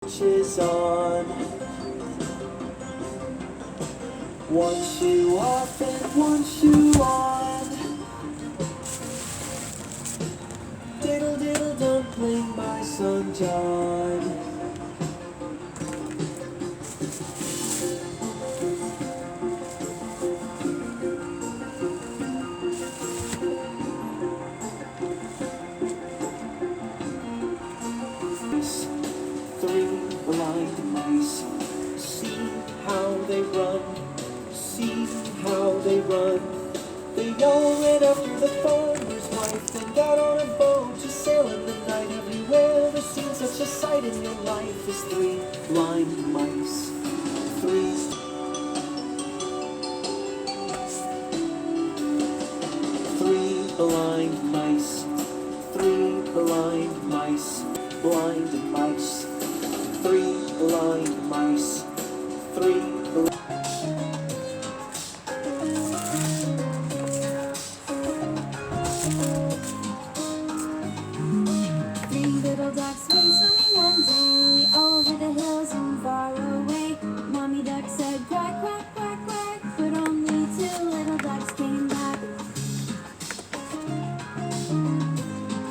Is on. One shoe off and one shoe on. Diddle diddle dumpling, my son John. Three blind mice, see how they run, see how they run. They all ran after the farmer's wife and got on a boat to sail in the night. Everywhere there's seen such a sight in your life as three blind mice. Three blind mice, three blind mice, blind mice. Three blind mice, three blind